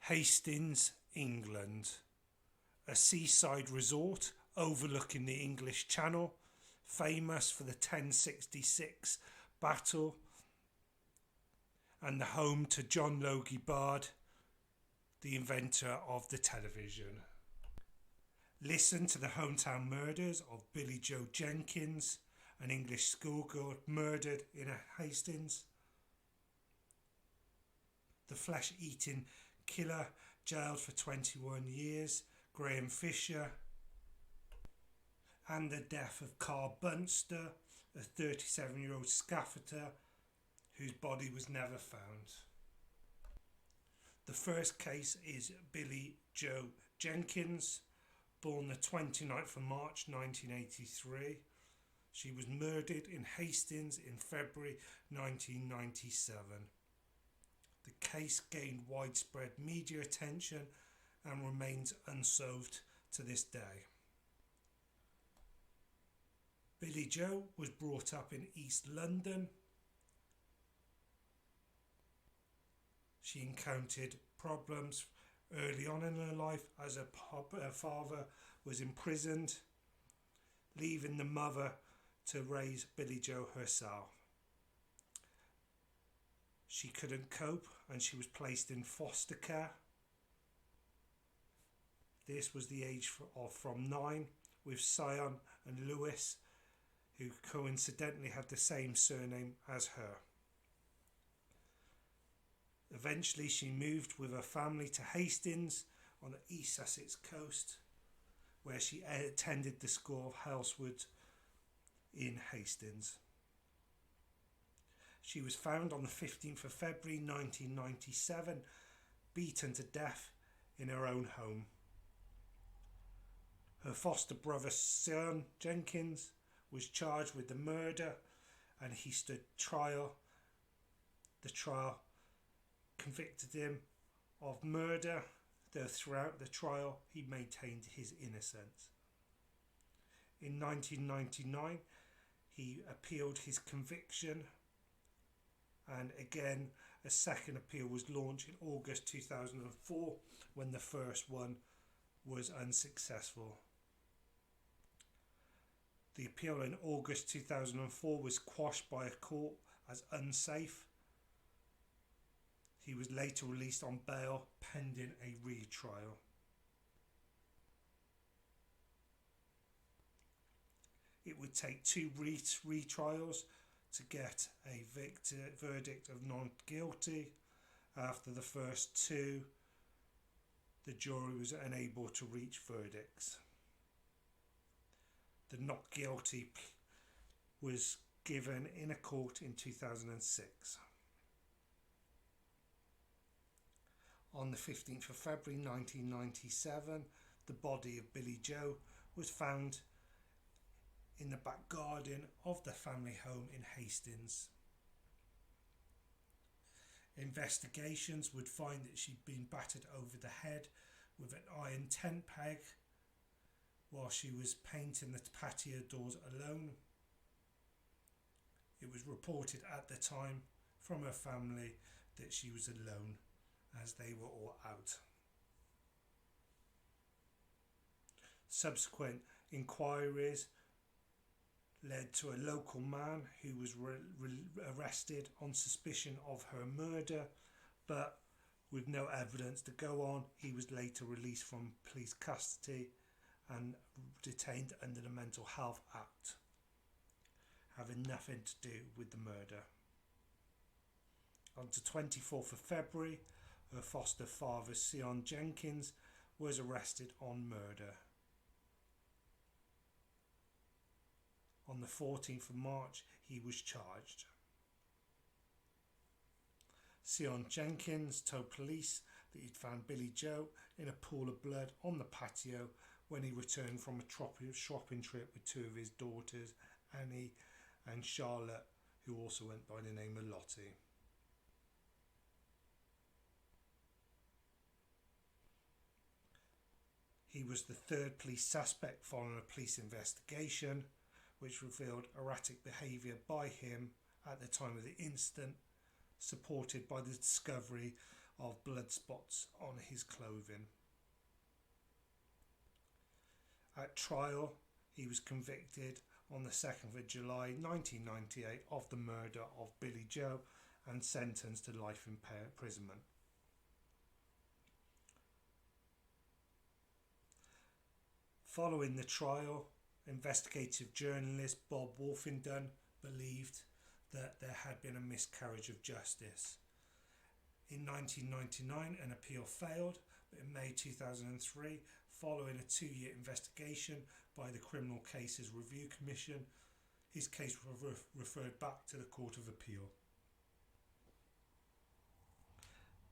Hastings, England, a seaside resort overlooking the English Channel, famous for the 1066 battle, and the home to John Logie Baird, the inventor of the television. Listen to the hometown murders of Billie-Jo Jenkins, an English schoolgirl murdered in Hastings. The flesh-eating killer jailed for 21 years, Graham Fisher. And the death of Karl Bunster, a 37-year-old scaffolder whose body was never found. The first case is Billie-Jo Jenkins, born the 29th of March 1983. She was murdered in Hastings in February 1997. The case gained widespread media attention and remains unsolved to this day. Billie-Jo was brought up in East London. She encountered problems early on in her life as her father was imprisoned, leaving the mother to raise Billie-Jo herself. She couldn't cope and she was placed in foster care. This was the age from 9, with Sion and Lewis, who coincidentally had the same surname as her. Eventually she moved with her family to Hastings on the East Sussex coast, where she attended the School of Housewood in Hastings. She was found on the 15th of February 1997, beaten to death in her own home. Her foster brother John Jenkins was charged with the murder, and he stood trial. The trial convicted him of murder, though throughout the trial he maintained his innocence. In 1999 he appealed his conviction, and again a second appeal was launched in August 2004 when the first one was unsuccessful. The appeal in August 2004 was quashed by a court as unsafe. He was later released on bail pending a retrial. It would take 2 retrials to get a verdict of not guilty. After the first 2, the jury was unable to reach verdicts. The not guilty was given in a court in 2006. On the 15th of February 1997, the body of Billie-Jo was found in the back garden of the family home in Hastings. Investigations would find that she'd been battered over the head with an iron tent peg while she was painting the patio doors alone. It was reported at the time from her family that she was alone, as they were all out. Subsequent inquiries led to a local man who was arrested on suspicion of her murder, but with no evidence to go on, he was later released from police custody and detained under the Mental Health Act, having nothing to do with the murder. On the 24th of February, her foster father, John Jenkins, was arrested on murder. On the 14th of March, he was charged. John Jenkins told police that he'd found Billie-Jo in a pool of blood on the patio when he returned from a shopping trip with 2 of his daughters, Annie and Charlotte, who also went by the name of Lottie. He was the 3rd police suspect following a police investigation, which revealed erratic behaviour by him at the time of the incident, supported by the discovery of blood spots on his clothing. At trial, he was convicted on the 2nd of July 1998 of the murder of Billie-Jo and sentenced to life imprisonment. Following the trial, investigative journalist Bob Wolfenden believed that there had been a miscarriage of justice. In 1999, an appeal failed, but in May 2003, following a 2-year investigation by the Criminal Cases Review Commission, his case was referred back to the Court of Appeal.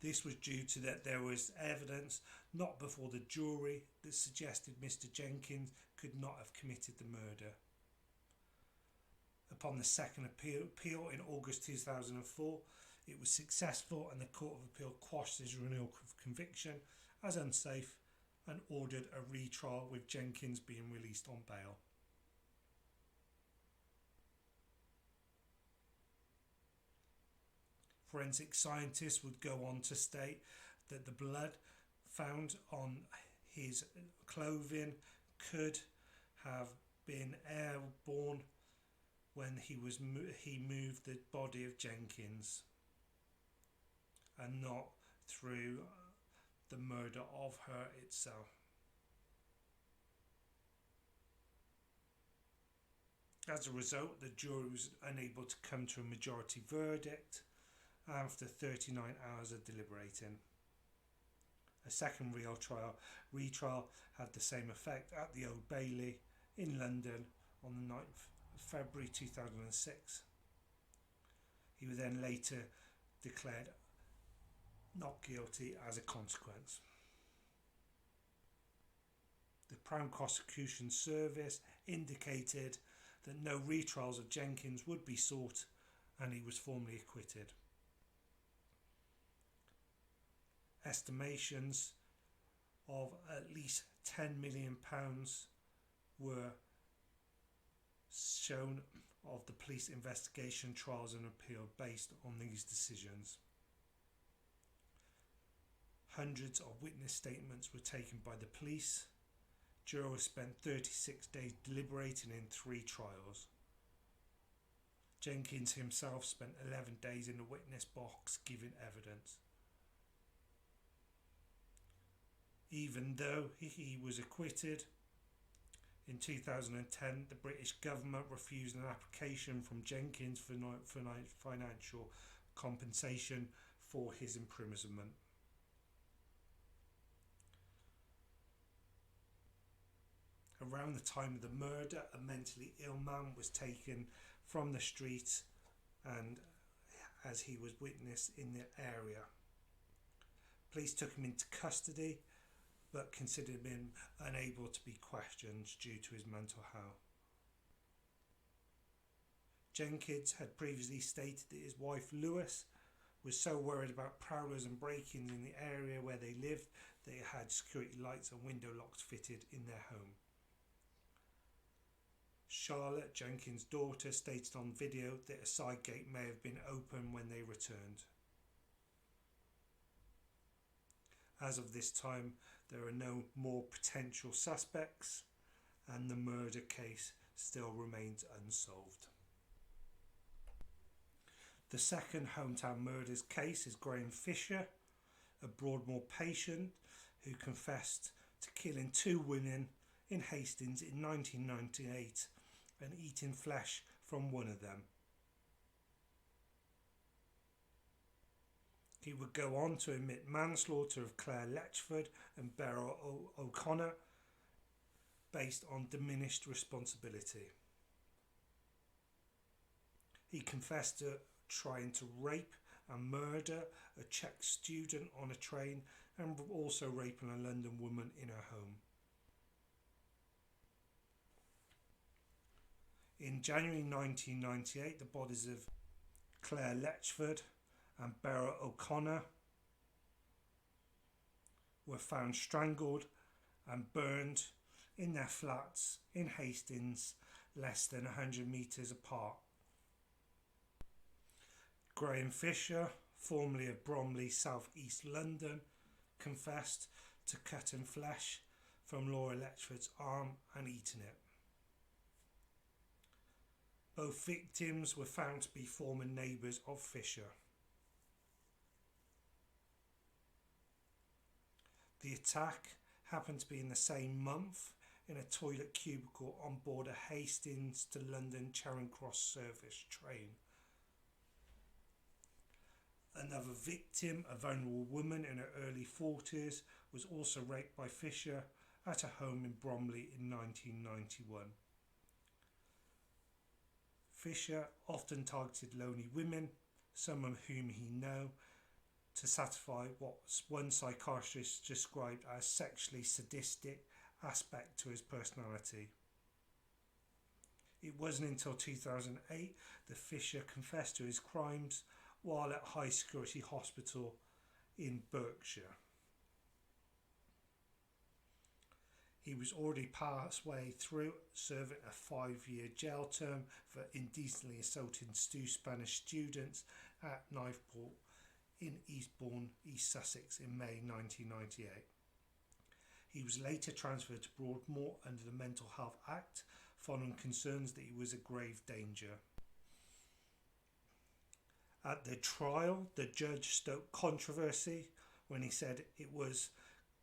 This was due to that there was evidence not before the jury that suggested Mr. Jenkins could not have committed the murder. Upon the second appeal in August 2004, it was successful and the Court of Appeal quashed his renewal of conviction as unsafe and ordered a retrial, with Jenkins being released on bail. Forensic scientists would go on to state that the blood found on his clothing could have been airborne when he moved the body of Jenkins, and not through the murder of her itself. As a result, the jury was unable to come to a majority verdict after 39 hours of deliberating. A second retrial had the same effect at the Old Bailey in London on the 9th of February 2006. He was then later declared not guilty as a consequence. The Crown Prosecution Service indicated that no retrials of Jenkins would be sought, and he was formally acquitted. Estimations of at least £10 million were shown of the police investigation, trials and appeal based on these decisions. Hundreds of witness statements were taken by the police. Jurors spent 36 days deliberating in 3 trials. Jenkins himself spent 11 days in the witness box giving evidence. Even though he was acquitted, in 2010 the British government refused an application from Jenkins for financial compensation for his imprisonment. Around the time of the murder, a mentally ill man was taken from the street, and as he was witnessed in the area. Police took him into custody, but considered him unable to be questioned due to his mental health. Jenkins had previously stated that his wife Lewis was so worried about prowlers and break-ins in the area where they lived that they had security lights and window locks fitted in their home. Charlotte, Jenkins' daughter, stated on video that a side gate may have been open when they returned. As of this time, there are no more potential suspects, and the murder case still remains unsolved. The second hometown murders case is Graham Fisher, a Broadmoor patient who confessed to killing 2 women in Hastings in 1998 and eating flesh from one of them. He would go on to admit manslaughter of Claire Letchford and Beryl O'Connor based on diminished responsibility. He confessed to trying to rape and murder a Czech student on a train, and also raping a London woman in her home. In January 1998, the bodies of Claire Letchford and Beryl O'Connor were found strangled and burned in their flats in Hastings, less than 100 metres apart. Graham Fisher formerly of Bromley, South East London, confessed to cutting flesh from Laura Letchford's arm and eating it. Both victims were found to be former neighbours of Fisher. The attack happened to be in the same month in a toilet cubicle on board a Hastings to London Charing Cross service train. Another victim, a vulnerable woman in her early 40s, was also raped by Fisher at a home in Bromley in 1991. Fisher often targeted lonely women, some of whom he knew, to satisfy what one psychiatrist described as sexually sadistic aspect to his personality. It wasn't until 2008 that Fisher confessed to his crimes while at high security hospital in Berkshire. He was already halfway through serving a 5-year jail term for indecently assaulting two Spanish students at Knifeport in Eastbourne, East Sussex in May 1998. He was later transferred to Broadmoor under the Mental Health Act following concerns that he was a grave danger. At the trial, the judge stoked controversy when he said it was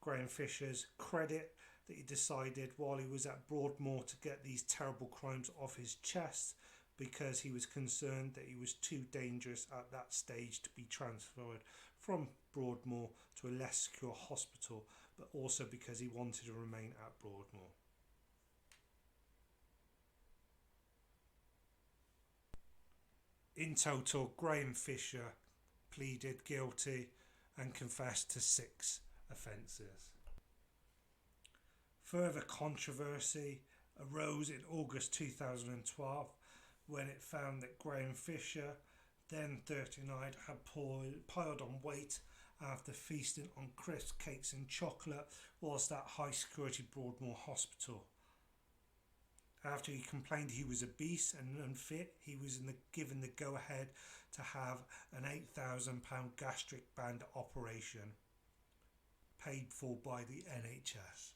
Graham Fisher's credit that he decided while he was at Broadmoor to get these terrible crimes off his chest because he was concerned that he was too dangerous at that stage to be transferred from Broadmoor to a less secure hospital, but also because he wanted to remain at Broadmoor. In total, Graham Fisher pleaded guilty and confessed to 6 offences. Further controversy arose in August 2012 when it found that Graham Fisher, then 39, had piled on weight after feasting on crisps, cakes and chocolate whilst at high security Broadmoor Hospital. After he complained he was obese and unfit, he was given the go-ahead to have an £8,000 gastric band operation paid for by the NHS.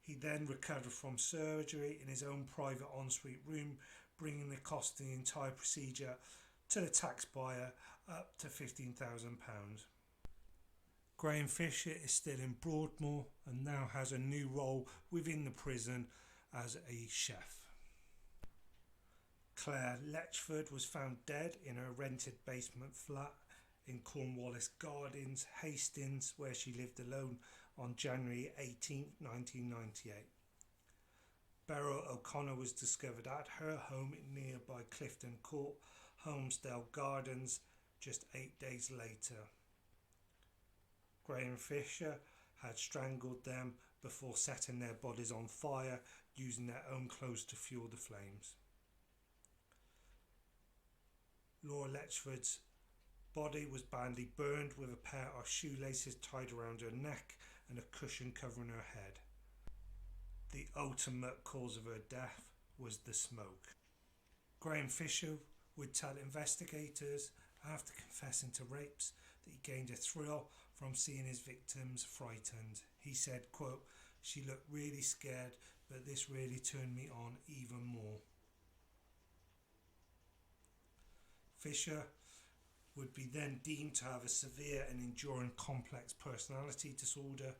He then recovered from surgery in his own private ensuite room, bringing the cost of the entire procedure to the taxpayer up to £15,000. Graham Fisher is still in Broadmoor and now has a new role within the prison as a chef. Claire Letchford was found dead in her rented basement flat in Cornwallis Gardens, Hastings, where she lived alone on January 18, 1998. Beryl O'Connor was discovered at her home in nearby Clifton Court, Holmesdale Gardens, just 8 days later. Graham Fisher had strangled them before setting their bodies on fire, using their own clothes to fuel the flames. Laura Letchford's body was badly burned with a pair of shoelaces tied around her neck and a cushion covering her head. The ultimate cause of her death was the smoke. Graham Fisher would tell investigators after confessing to rapes that he gained a thrill from seeing his victims frightened. He said, quote, "She looked really scared, but this really turned me on even more." Fisher would be then deemed to have a severe and enduring complex personality disorder.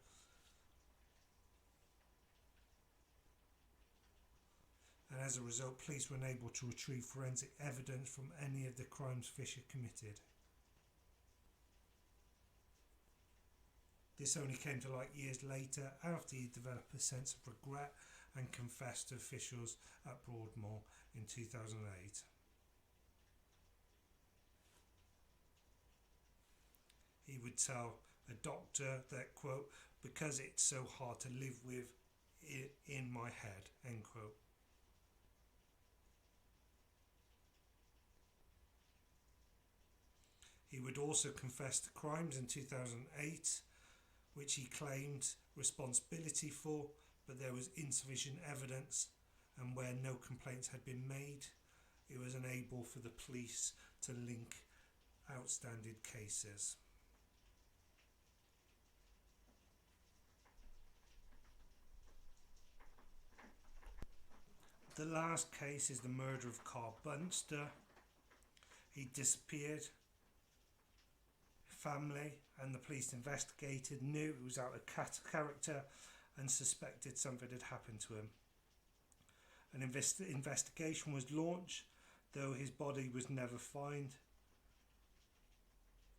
And as a result, police were unable to retrieve forensic evidence from any of the crimes Fisher committed. This only came to light years later after he developed a sense of regret and confessed to officials at Broadmoor in 2008. He would tell a doctor that, quote, "because it's so hard to live with it in my head," end quote. He would also confess to crimes in 2008, which he claimed responsibility for, but there was insufficient evidence, and where no complaints had been made, it was unable for the police to link outstanding cases. The last case is the murder of Karl Bunster. He disappeared. Family and the police investigated, knew it was out of character and suspected something had happened to him. An investigation was launched, though his body was never found.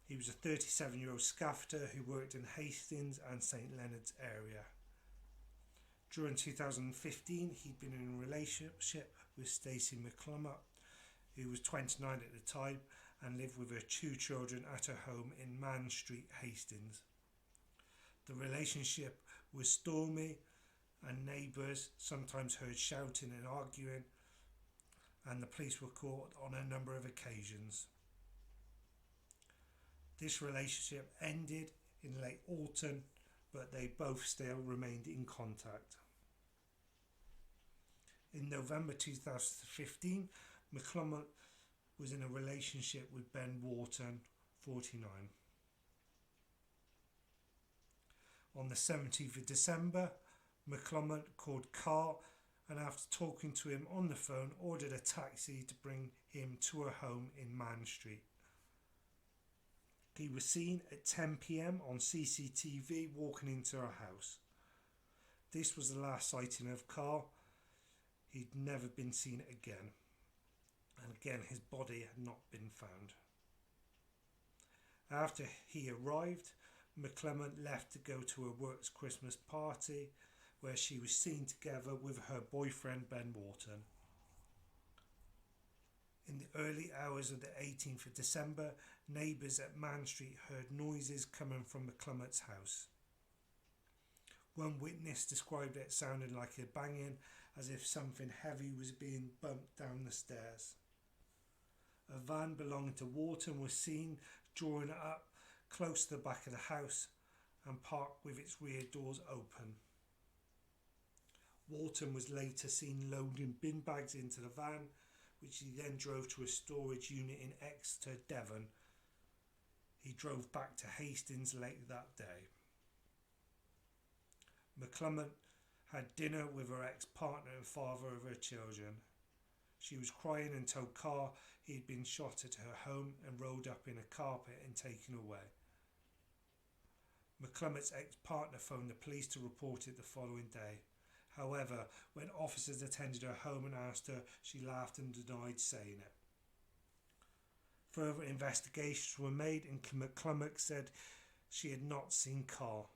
He was a 37-year-old scaffolder who worked in Hastings and St Leonard's area. During 2015, he'd been in a relationship with Stacey McClummock, who was 29 at the time and lived with her 2 children at her home in Man Street, Hastings. The relationship was stormy and neighbours sometimes heard shouting and arguing, and the police were caught on a number of occasions. This relationship ended in late autumn, but they both still remained in contact. In November 2015, McClummock was in a relationship with Ben Wharton, 49. On the 17th of December, McClummock called Karl and after talking to him on the phone, ordered a taxi to bring him to her home in Man Street. He was seen at 10 p.m. on CCTV walking into her house. This was the last sighting of Karl. He'd never been seen again. And again, his body had not been found. After he arrived, McClummock left to go to her work's Christmas party, where she was seen together with her boyfriend Ben Wharton. In the early hours of the 18th of December, neighbours at Man Street heard noises coming from McClummock's house. One witness described it sounding like a banging, as if something heavy was being bumped down the stairs. A van belonging to Wharton was seen drawing up close to the back of the house and parked with its rear doors open. Wharton was later seen loading bin bags into the van, which he then drove to a storage unit in Exeter, Devon. He drove back to Hastings late that day. McClummock had dinner with her ex-partner and father of her children. She was crying and told Karl he had been shot at her home and rolled up in a carpet and taken away. McClummock's ex-partner phoned the police to report it the following day. However, when officers attended her home and asked her, she laughed and denied saying it. Further investigations were made and McClummock said she had not seen Karl.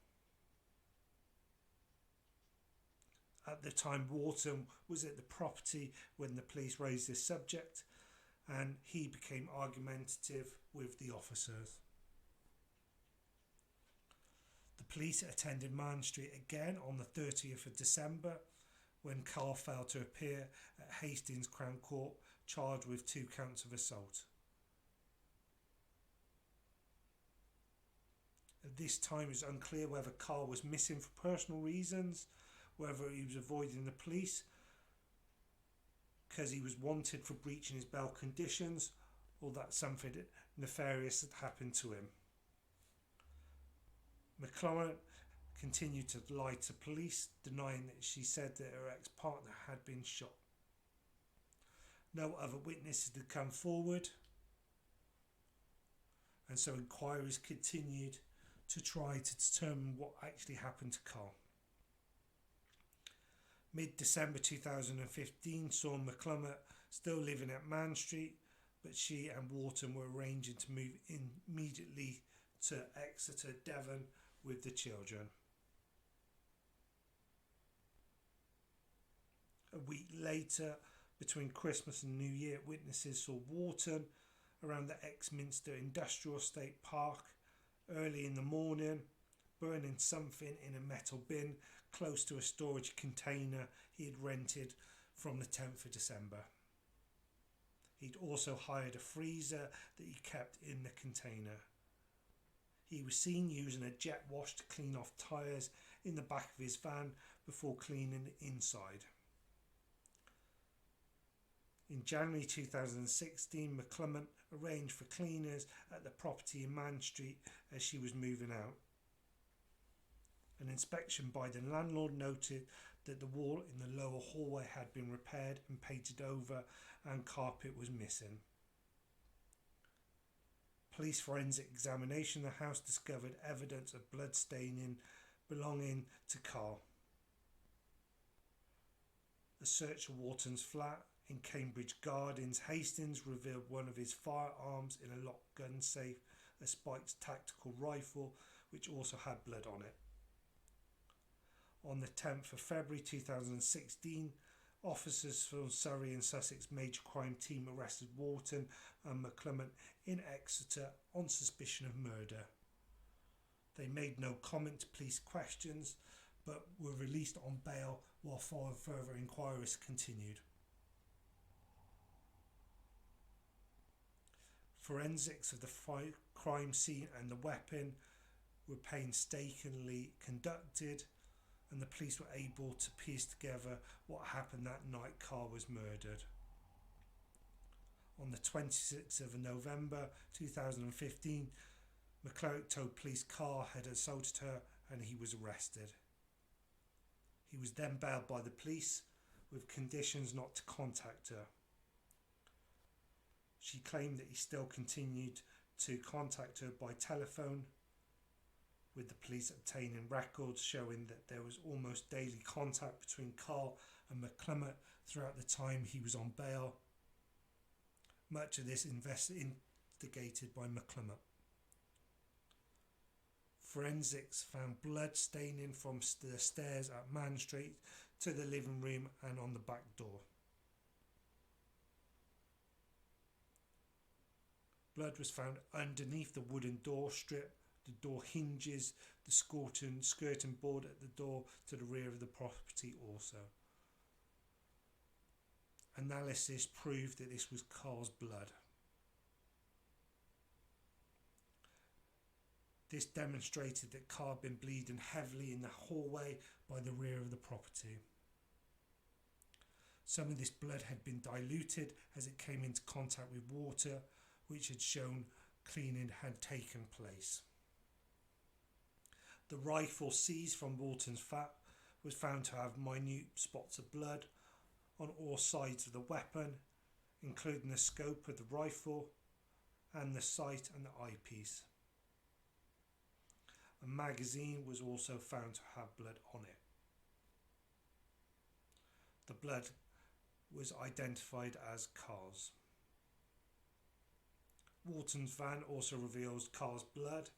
At the time, Wharton was at the property when the police raised this subject, and he became argumentative with the officers. The police attended Man Street again on the 30th of December when Karl failed to appear at Hastings Crown Court, charged with 2 counts of assault. At this time, it was unclear whether Karl was missing for personal reasons, whether he was avoiding the police because he was wanted for breaching his bail conditions, or that something nefarious had happened to him. McClummock continued to lie to police, denying that she said that her ex-partner had been shot. No other witnesses had come forward, and so inquiries continued to try to determine what actually happened to Karl. Mid-December 2015 saw McClummock still living at Man Street, but she and Wharton were arranging to move immediately to Exeter, Devon with the children. A week later, between Christmas and New Year, witnesses saw Wharton around the Exminster Industrial Estate Park early in the morning, burning something in a metal bin close to a storage container he had rented from the 10th of December. He'd also hired a freezer that he kept in the container. He was seen using a jet wash to clean off tyres in the back of his van before cleaning the inside. In January 2016, McClement arranged for cleaners at the property in Man Street as she was moving out. An inspection by the landlord noted that the wall in the lower hallway had been repaired and painted over and carpet was missing. Police forensic examination of the house discovered evidence of blood staining belonging to Karl. A search of Wharton's flat in Cambridge Gardens, Hastings, revealed one of his firearms in a locked gun safe, a Spike's tactical rifle, which also had blood on it. On the 10th of February 2016, officers from Surrey and Sussex Major Crime Team arrested Wharton and McClement in Exeter on suspicion of murder. They made no comment to police questions, but were released on bail while further inquiries continued. Forensics of the crime scene and the weapon were painstakingly conducted, and the police were able to piece together what happened that night Karl was murdered. On the 26th of November 2015, McClelland told police Karl had assaulted her and he was arrested. He was then bailed by the police with conditions not to contact her. She claimed that he still continued to contact her by telephone, with the police obtaining records showing that there was almost daily contact between Karl and McClement throughout the time he was on bail. Much of this instigated by McClement. Forensics found blood staining from the stairs at Man Street to the living room and on the back door. Blood was found underneath the wooden door strip, the door hinges, the skirting board at the door to the rear of the property also. Analysis proved that this was Karl's blood. This demonstrated that Karl had been bleeding heavily in the hallway by the rear of the property. Some of this blood had been diluted as it came into contact with water, which had shown cleaning had taken place. The rifle seized from Wharton's flat was found to have minute spots of blood on all sides of the weapon, including the scope of the rifle and the sight and the eyepiece. A magazine was also found to have blood on it. The blood was identified as Karl's. Wharton's van also reveals Karl's blood,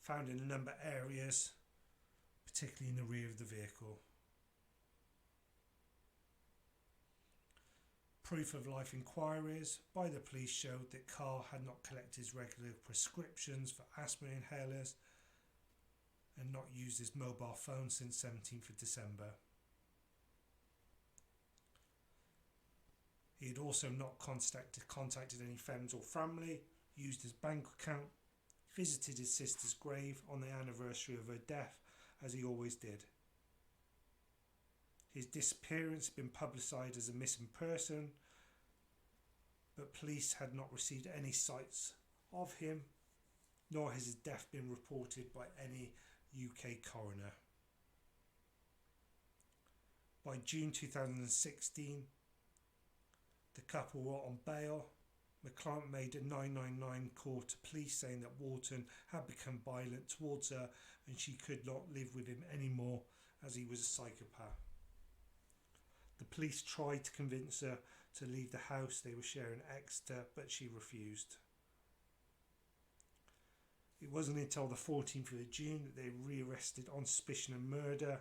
found in a number of areas, particularly in the rear of the vehicle. Proof of life inquiries by the police showed that Karl had not collected his regular prescriptions for asthma inhalers and not used his mobile phone since 17th of December. He had also not contacted any friends or family, used his bank account, visited his sister's grave on the anniversary of her death, as he always did. His disappearance had been publicised as a missing person, but police had not received any sights of him, nor has his death been reported by any UK coroner. By June 2016, the couple were on bail. McClelland made a 999 call to police saying that Wharton had become violent towards her and she could not live with him anymore as he was a psychopath. The police tried to convince her to leave the house they were sharing in Exeter, but she refused. It wasn't until the 14th of June that they re-arrested on suspicion of murder,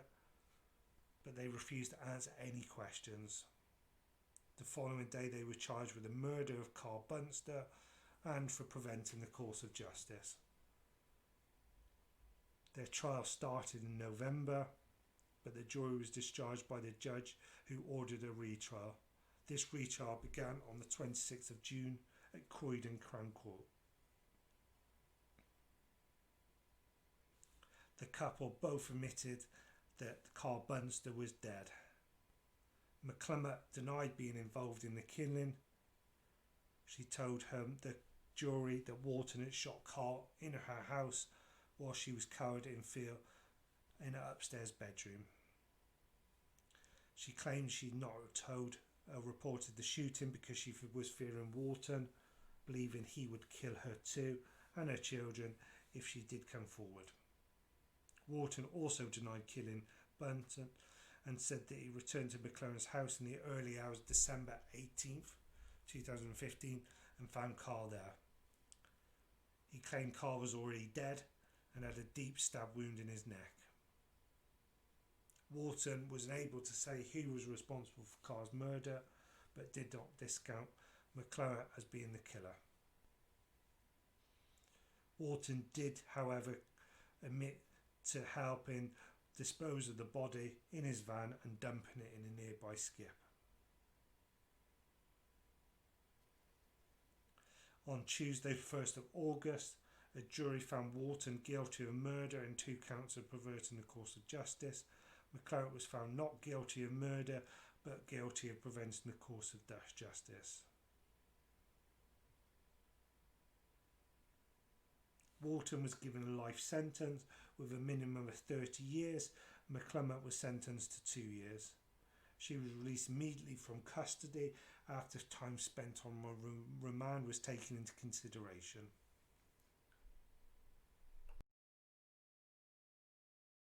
but they refused to answer any questions. The following day they were charged with the murder of Karl Bunster and for preventing the course of justice. Their trial started in November, but the jury was discharged by the judge who ordered a retrial. This retrial began on the 26th of June at Croydon Crown Court. The couple both admitted that Karl Bunster was dead. McClellan denied being involved in the killing. She told the jury that Wharton had shot Karl in her house while she was covered in fear in her upstairs bedroom. She claimed she'd not reported the shooting because she was fearing Wharton, believing he would kill her too and her children if she did come forward. Wharton also denied killing Bunsen and said that he returned to McClellan's house in the early hours of December 18th, 2015 and found Karl there. He claimed Karl was already dead and had a deep stab wound in his neck. Wharton was unable to say who was responsible for Karl's murder, but did not discount McClellan as being the killer. Wharton did, however, admit to helping dispose of the body in his van and dumping it in a nearby skip. On Tuesday, 1st of August, a jury found Wharton guilty of murder and 2 counts of perverting the course of justice. McClellan was found not guilty of murder, but guilty of preventing the course of justice. Wharton was given a life sentence with a minimum of 30 years. McClellan was sentenced to 2 years. She was released immediately from custody after time spent on remand was taken into consideration.